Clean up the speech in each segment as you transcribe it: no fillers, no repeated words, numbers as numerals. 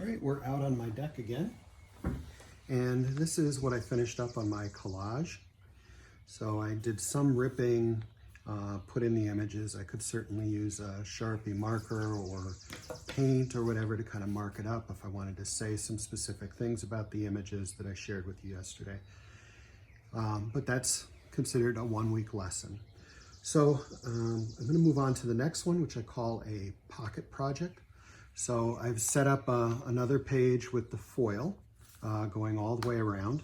All right, we're out on my deck again. And this is what I finished up on my collage. So I did some ripping, put in the images. I could certainly use a Sharpie marker or paint or whatever to kind of mark it up if I wanted to say some specific things about the images that I shared with you yesterday. But that's considered a one-week lesson. So I'm going to move on to the next one, which I call a pocket project. So I've set up another page with the foil going all the way around.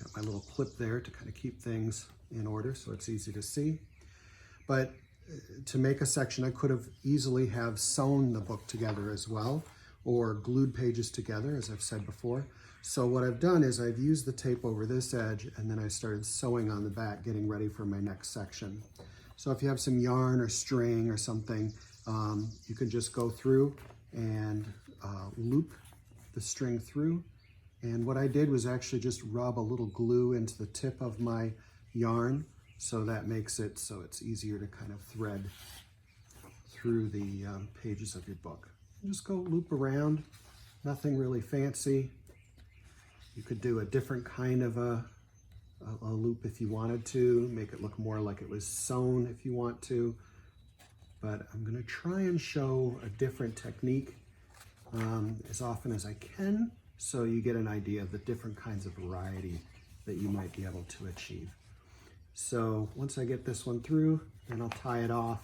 Got my little clip there to kind of keep things in order so it's easy to see. But to make a section, I could have easily have sewn the book together as well, or glued pages together, as I've said before. So what I've done is I've used the tape over this edge, and then I started sewing on the back, getting ready for my next section. So if you have some yarn or string or something, you can just go through and loop the string through. And what I did was actually just rub a little glue into the tip of my yarn, so that makes it so it's easier to kind of thread through the pages of your book. Just go loop around, nothing really fancy. You could do a different kind of a loop if you wanted to, make it look more like it was sewn if you want to. But I'm going to try and show a different technique as often as I can, so you get an idea of the different kinds of variety that you might be able to achieve. So once I get this one through, then I'll tie it off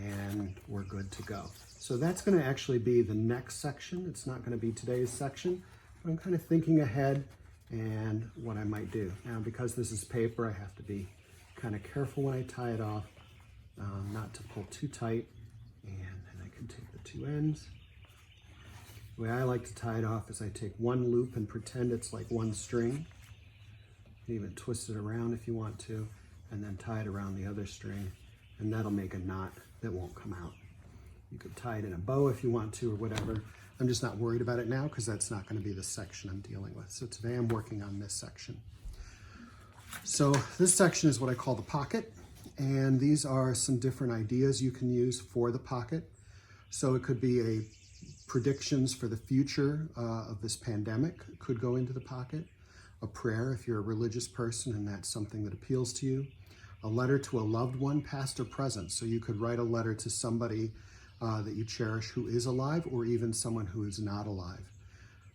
and we're good to go. So that's going to actually be the next section. It's not going to be today's section, but I'm kind of thinking ahead and what I might do. Now, because this is paper, I have to be kind of careful when I tie it off, not to pull too tight, and then I can take the two ends. The way I like to tie it off is I take one loop and pretend it's like one string. You can even twist it around if you want to, and then tie it around the other string, and that'll make a knot that won't come out. You could tie it in a bow if you want to or whatever. I'm just not worried about it now because that's not going to be the section I'm dealing with. So today I'm working on this section. So this section is what I call the pocket, and these are some different ideas you can use for the pocket. So it could be predictions for the future of this pandemic could go into the pocket. A prayer if you're a religious person and that's something that appeals to you. A letter to a loved one, past or present. So you could write a letter to somebody that you cherish who is alive, or even someone who is not alive.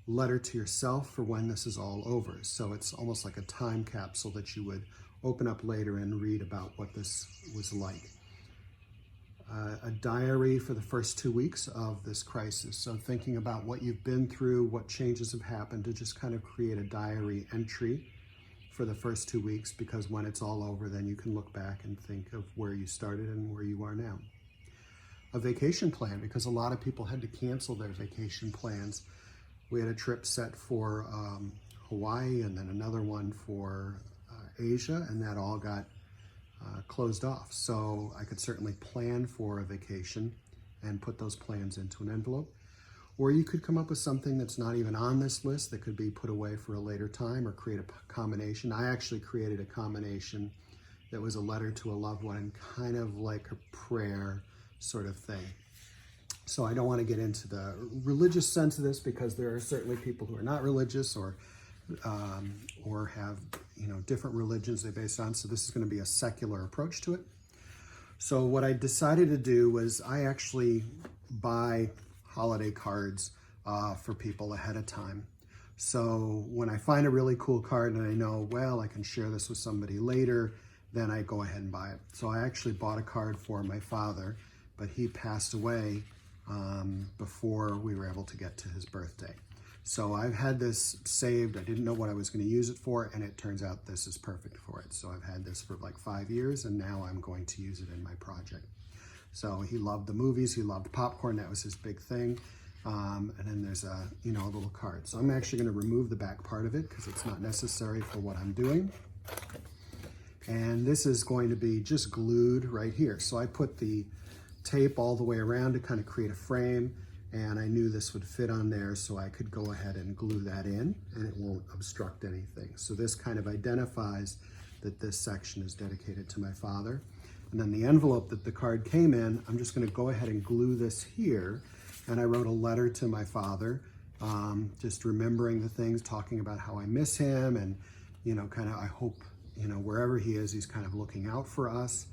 Letter to yourself for when this is all over. So it's almost like a time capsule that you would open up later and read about what this was like. A diary for the first 2 weeks of this crisis. So thinking about what you've been through, what changes have happened, to just kind of create a diary entry for the first 2 weeks, because when it's all over, then you can look back and think of where you started and where you are now. A vacation plan, because a lot of people had to cancel their vacation plans. We had a trip set for Hawaii and then another one for Asia, and that all got closed off. So I could certainly plan for a vacation and put those plans into an envelope. Or you could come up with something that's not even on this list that could be put away for a later time, or create a combination. I actually created a combination that was a letter to a loved one and kind of like a prayer sort of thing. So I don't want to get into the religious sense of this, because there are certainly people who are not religious or have, different religions they base on. So this is going to be a secular approach to it. So what I decided to do was I actually buy holiday cards for people ahead of time. So when I find a really cool card and I know, well, I can share this with somebody later, then I go ahead and buy it. So I actually bought a card for my father, but he passed away before we were able to get to his birthday. So I've had this saved. I didn't know what I was going to use it for, and it turns out this is perfect for it. So I've had this for like 5 years, and now I'm going to use it in my project. So he loved the movies. He loved popcorn. That was his big thing. And then there's a little card. So I'm actually going to remove the back part of it because it's not necessary for what I'm doing. And this is going to be just glued right here. So I put the tape all the way around to kind of create a frame, and I knew this would fit on there, so I could go ahead and glue that in and it won't obstruct anything. So this kind of identifies that this section is dedicated to my father. And then the envelope that the card came in, I'm just going to go ahead and glue this here. And I wrote a letter to my father, just remembering the things, talking about how I miss him, and, you know, kind of, I hope, you know, wherever he is, he's kind of looking out for us,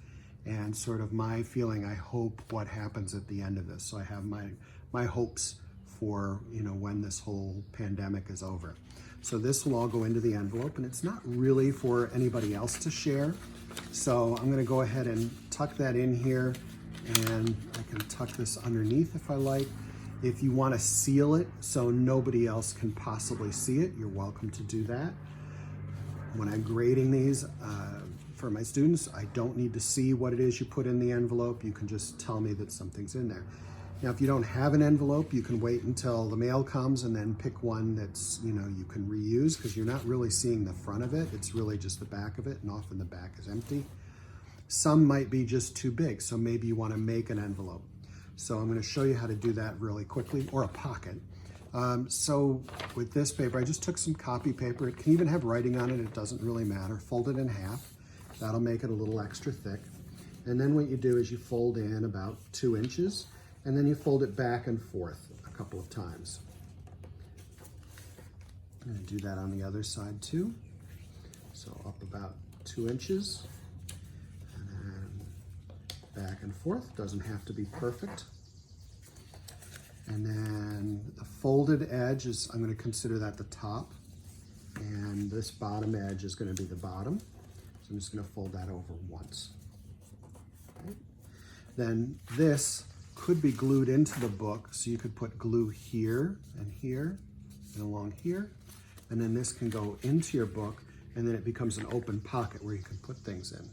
and sort of my feeling, I hope what happens at the end of this. So I have my hopes for, you know, when this whole pandemic is over. So this will all go into the envelope, and it's not really for anybody else to share. So I'm gonna go ahead and tuck that in here, and I can tuck this underneath if I like. If you wanna seal it so nobody else can possibly see it, you're welcome to do that. When I'm grading these for my students, I don't need to see what it is you put in the envelope. You can just tell me that something's in there. Now, if you don't have an envelope, you can wait until the mail comes and then pick one that's, you know, you can reuse, because you're not really seeing the front of it. It's really just the back of it, and often the back is empty. Some might be just too big, so maybe you want to make an envelope. So I'm going to show you how to do that really quickly, or a pocket. So with this paper, I just took some copy paper. It can even have writing on it. It doesn't really matter. Fold it in half. That'll make it a little extra thick. And then what you do is you fold in about 2 inches, and then you fold it back and forth a couple of times. I'm going to do that on the other side too. So up about 2 inches, and then back and forth. Doesn't have to be perfect. And then the folded edge is, I'm going to consider that the top, and this bottom edge is going to be the bottom. So I'm just going to fold that over once. Okay. Then this could be glued into the book, so you could put glue here and along here, and then this can go into your book, and then it becomes an open pocket where you can put things in.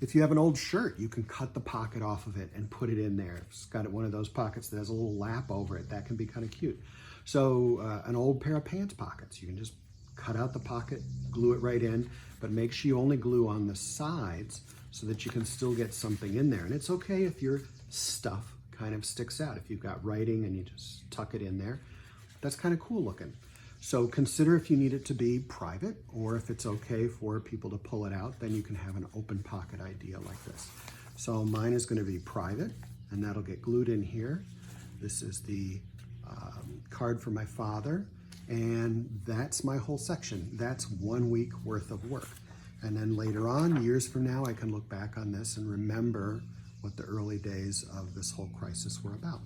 If you have an old shirt, you can cut the pocket off of it and put it in there. It's got one of those pockets that has a little lap over it. That can be kind of cute. So an old pair of pants pockets, you can just cut out the pocket, glue it right in, but make sure you only glue on the sides so that you can still get something in there. And it's okay if your stuff kind of sticks out. If you've got writing and you just tuck it in there, that's kind of cool looking. So consider if you need it to be private, or if it's okay for people to pull it out, then you can have an open pocket idea like this. So mine is going to be private, and that'll get glued in here. This is the card for my father, and that's my whole section. That's 1 week worth of work. And then later on, years from now, I can look back on this and remember what the early days of this whole crisis were about.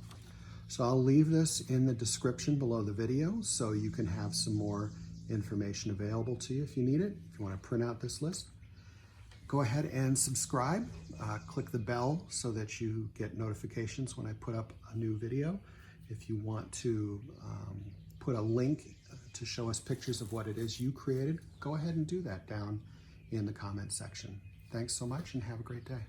So I'll leave this in the description below the video so you can have some more information available to you if you need it. If you want to print out this list, go ahead and subscribe. Click the bell so that you get notifications when I put up a new video. If you want to put a link to show us pictures of what it is you created, go ahead and do that down in the comment section. Thanks so much and have a great day.